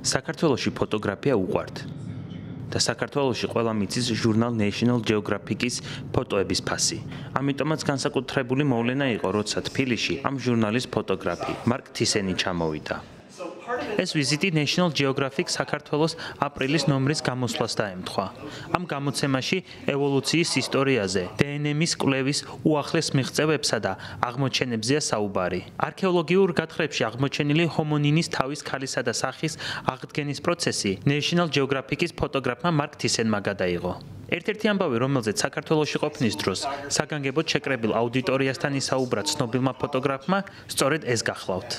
საქართველოში ფოტოგრაფია უყვართ. და საქართველოში ყველა მიწის ჟურნალ National Geographic-ის ფოტოების ფასი. ამიტომაც განსაკუთრებული მოვლენა იყო, როცა თბილისში ამ ჟურნალის ფოტოგრაფი მარკ თისენი ჩამოვიდა. ეს ვიზიტი National Geographic საქართველოს აპრილის ნომრის გამოსვლას დაემთხვა. ამ გამოცემაში ევოლუციის ისტორიაზე, დნმ-ის კვლევის უახლეს მიღწევებსა და აღმოჩენებზეა საუბარი. არქეოლოგიურ გათხრებში აღმოჩენილი ჰომონინის თავის ქალისა და სახის აღდგენის პროცესი National Geographic-ის ფოტოგრაფმა მარკ თისენმა გადაიღო. ერთ-ერთი ამბავი, რომელზეც საქართველოში ყოფნის დროს საგანგებოდ შეკრებილ აუდიტორიასთან ისაუბრა ცნობილმა ფოტოგრაფმა, სწორედ ეს გახლავთ.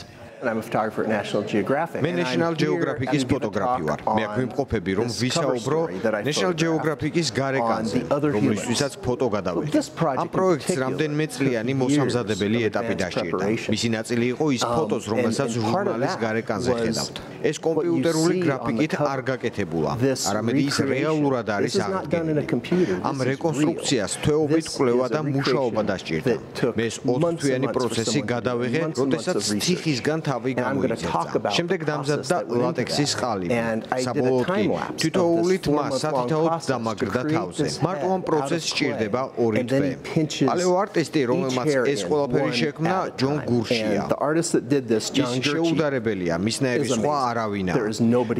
მე National Geographic-ის ფოტოგრაფი ვარ. მე აქ ვიმყოფები, რომ ვისაუბრო National Geographic-ის გარეკანზე, რომლისთვისაც ფოტო გადავიღე. ამ პროექტს რამდენიმე წლიანი მოსამზადებელი ეტაპი დასჭირდა. მისი ნაწილი იყო ის ფოტოს, რომელსაც ჟურნალის გარეკანზე ხედავთ. ეს კომპიუტერული გრაფიკით არ გაკეთებულა, არამედ ის რეალურად არის აღდგენილი. ამ რეკონსტრუქციას თვეობით კვლევა და მუშაობა დასჭირდა. მე ეს 20 თვიანი პროცესი გადავიღე, როდესაც თიხისგან თავი გამოიწერა. შემდეგ დამზადდა ლატექსის ყალიბი. საბოლოოდ კი თითოეული თმა სათითაოდ დამაგრდა თავზე. მარტო ამ პროცესს სჭირდება 2 თვე. პალეო არტისტი, რომელმაც ეს ყველაფერი შექმნა, ჯონ გურშია. ის შეუდარებელია, მისნაირი სხვა არავინა.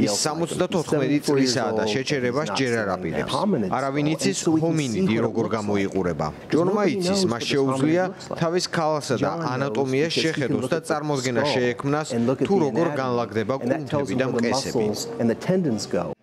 ის 74 წლისაა და შეჩერებას ჯერ არ აპირებს. არავინ იცის ჰომინიდი როგორ გამოიყურება. ჯონმა იცის, მას შეუძლია თავის ქალასა და ანატომიას შეხედოს და წარმოდგენა შეექმნას თუ როგორ განლაგდება კუნთები და მყესები.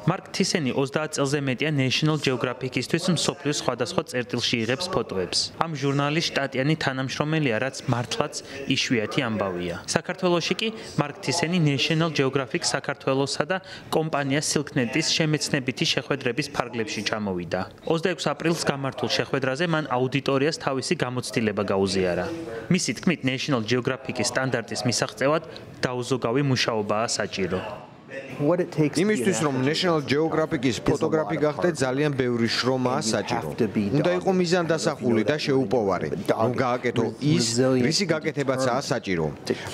მარკ თისენი 30 წელზე მეტია National Geographic-ისთვის მსოფლიოს სხვადასხვა წერტილში იღებს ფოტოებს. ამ ჟურნალის შტატიანი თანამშრომელია, რაც მართლაც იშვიათი ამბავია. საქართველოში კი მარკ თისენი National Geographic საქართველოსა და კომპანია Silknet-ის შემეცნებითი შეხვედრების ფარგლებში ჩამოვიდა. 26 აპრილს გამართულ შეხვედრაზე მან აუდიტორიას თავისი გამოცდილება გაუზიარა. მისი თქმით, National Geographic-ის სტანდარტის მისაღწევად დაუზოგავი მუშაობაა საჭირო. იმისთვის, რომ National Geographic-ის ფოტოგრაფი გახდეთ, ძალიან ბევრი შრომაა საჭირო. უნდა იყო მიზანდასახული და შეუპოვარი, რომ გააკეთო ის, რისი გაკეთებაცაა საჭირო.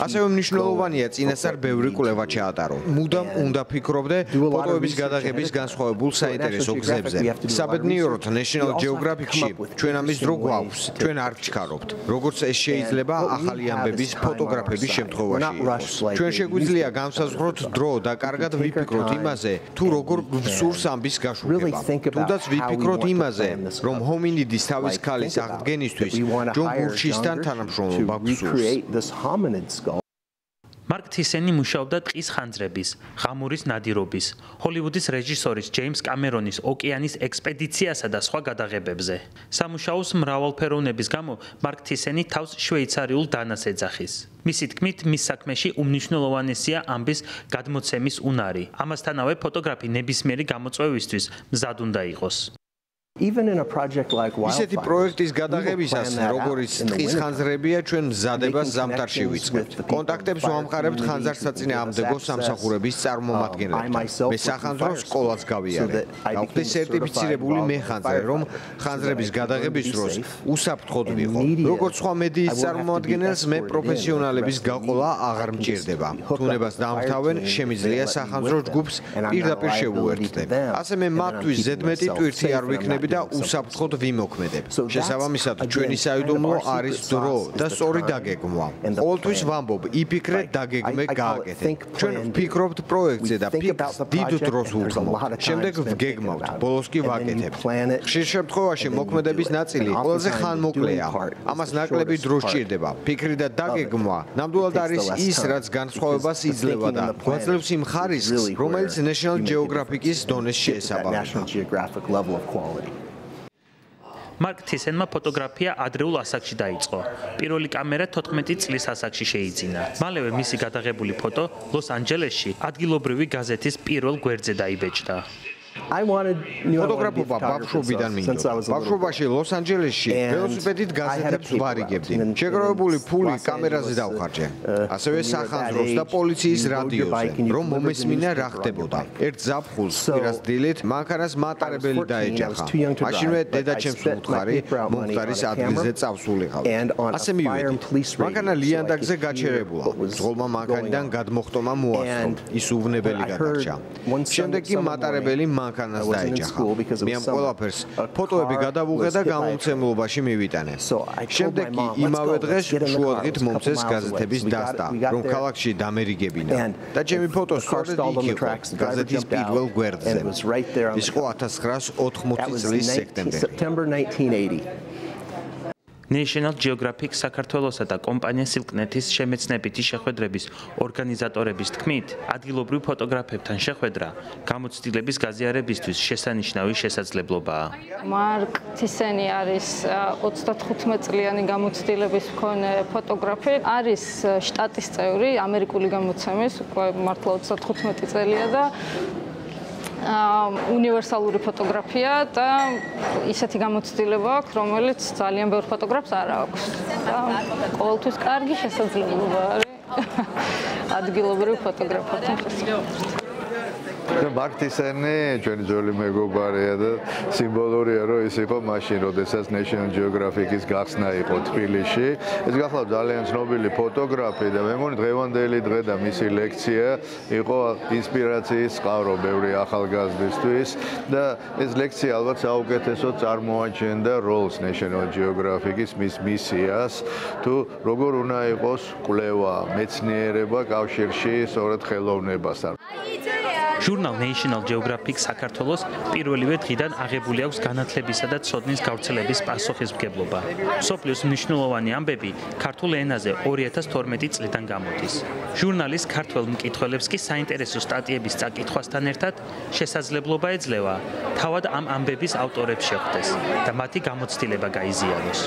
ასევე მნიშვნელოვანია წინასწარ ბევრი კვლევა ჩაატარო. მუდამ უნდა ფიქრობდე ფოტოების გადაღების განსხვავებულ საინტერესო გზებზე. საბედნიეროდ National Geographic-ში ჩვენ ამის დრო გვაქვს. ჩვენ არ ვჩქარობთ, როგორც ეს შეიძლება ახალი ამბების ფოტოგრაფების შემთხვევაში იყოს. ჩვენ შეგვიძლია განსაზღვროთ დრო და კარგად ვიფიქროთ იმაზე, თუ როგორ გვსურს ამბის გაშუქება. თუნდაც ვიფიქროთ იმაზე, რომ ჰომინიდის თავის ქალის აღდგენისთვის ჯონ გურშისთან თანამშრომლობა გვსურს. მარკ თისენი მუშაობდა ტყის ხანძრების, ღამურის ნადირობის, ჰოლივუდის რეჟისორის ჯეიმს კამერონის ოკეანის ექსპედიციასა და სხვა გადაღებებზე. სამუშაოს მრავალფეროვნების გამო მარკ თისენი თავს შვეიცარიულ დანას ეძახის. მისი თქმით, მის საქმეში უმნიშვნელოვანესია ამბის გადმოცემის უნარი. ამასთანავე ფოტოგრაფი ნებისმიერი გამოწვევისთვის მზად უნდა იყოს. ისეთი პროექტის გადაღებისას, როგორიც ტყის ხანძრებია, ჩვენ მზადებას ზამთარში ვიწყებთ. კონტაქტებს ვამყარებთ ხანძარსაწინააღმდეგო სამსახურების წარმომადგენლებთან. მე სახანძრო სკოლას გავიარე. გავხდი სერტიფიცირებული მეხანძრე, რომ ხანძრების გადაღების დროს უსაფრთხოდ ვიყო. როგორც სხვა მედიის წარმომადგენელს, მე პროფესიონალების გაყოლა აღარ მჭირდება. თუნებას დამთავენ, შემიძლია სახანძრო ჯგუფს პირდაპირ შევუერთდე. ასე მე მათთვის ზედმეტი ტვირთი არ ვიქნები და უსაფრთხოდ ვიმოქმედებ. შესაბამისად, ჩვენი საიდუმლო არის დრო და სწორი დაგეგმვა. ყოველთვის ვამბობ, იფიქრეთ, დაგეგმე, გააკეთეთ. ჩვენ ვფიქრობთ პროექტზე და ფიქრს დიდ დროს ვუხმობთ. შემდეგ ვგეგმავთ, ბოლოს კი ვაკეთებთ. ხშირ შემთხვევაში მოქმედების ნაწილი ყველაზე ხანმოკლეა. ამას ნაკლები დრო სჭირდება. ფიქრი და დაგეგმვა ნამდვილად არის ის, რაც განსხვავებას იძლევა და გვაძლევს იმ ხარისხს, რომელიც National Geographic-ის დონეს შეესაბამება. მარკ თისენმა ფოტოგრაფია ადრეულ ასაკში დაიწყო. პირველი კამერა 14 წლის ასაკში შეიძინა. მალევე მისი გადაღებული ფოტო ლოს-ანჯელესში ადგილობრივი გაზეთის პირველ გვერდზე დაიბეჭდა. ფოტოგრაფობა ბავშვობიდან მინდოდა. ბავშვობაში ლოს-ანჯელესში ველოსიპედით გაზეთებს ვარიგებდი. შეგროვებული ფული კამერაზე დავხარჯე. ასევე სახანძროს და პოლიციის რადიოზე, რომ მომესმინა რა ხდებოდა. ერთ ზაფხულს პირას დილით მანქანას მატარებელი დაეჯახა. მაშინვე დედაჩემს უთხარი, მომხდარის ადგილზე წავსულიყავ. ასე მივედი. მანქანა ლიანდაგზე გაჩერებულა. ძღოლმა მანქანიდან გადმოხტომა მოასწრო. ის უვნებელი გადარჩა. შემდეგ კი მატარებელი მანქანას დაეჯახა. მე ამ ყველაფერს ფოტოები გადავუღე და გამომცემლობაში მივიტანე. შემდეგ კი იმავე დღეს შუადღით მომწეს გაზეთების დასტა, რომ ქალაქში დამერიგებინა. და ჩემი ფოტო სწორედ იქ იყო, გაზეთის პირველ გვერდზე. ის იყო 1980 წლის სექტემბერი. National Geographic საქართველოსა და კომპანია Silknet-ის შემეცნებითი შეხვედრების ორგანიზატორების თქმით, ადგილობრივ ფოტოგრაფებთან შეხვედრა გამოცდილების გაზიარებისთვის შესანიშნავი შესაძლებლობაა. მარკ თისენი არის 35 წლიანი გამოცდილების მქონე ფოტოგრაფი, არის შტატის წევრი ამერიკული გამოცემის, უკვე მართლა 35 წელია და უნივერსალური ფოტოგრაფია და ისეთი გამოცდილება აქვს, რომელიც ძალიან ბევრ ფოტოგრაფს არ აქვს. და ყოველთვის კარგი შესაძლებლობა არის ადგილობრივ ფოტოგრაფებთან შესაძლებლობა. მარკ თისენი ჩვენი ძველი მეგობარია და სიმბოლურია, რომ ის იყო მაშინ, როდესაც National Geographic-ის გახსნა იყო თბილისში. ეს გახლავთ ძალიან ცნობილი ფოტოგრაფი და მე მგონი დღევანდელი დღე და მისი ლექცია იყო ინსპირაციის წყარო ბევრი ახალგაზრდისთვის და ეს ლექცია ალბათ საუკეთესოდ წარმოაჩენდა როლს National Geographic-ის მის მისიას, თუ როგორ უნდა იყოს კვლევა, მეცნიერება კავშირში სწორედ ხელოვნებასთან. ჟურნალ National Geographic საქართველოს პირველივე დღიდან აღებული აქვს განათლებისა და ცოდნის გავრცელების პასუხისმგებლობა. მსოფლიოს მნიშვნელოვანი ამბები ქართულ ენაზე 2012 წლიდან გამოდის. ჟურნალის ქართველ მკითხველებს კი საინტერესო სტატიების წაკითხვასთან ერთად შესაძლებლობა ეძლევა თავად ამ ამბების ავტორებს შეხვდეს და მათი გამოცდილება გაიზიაროს.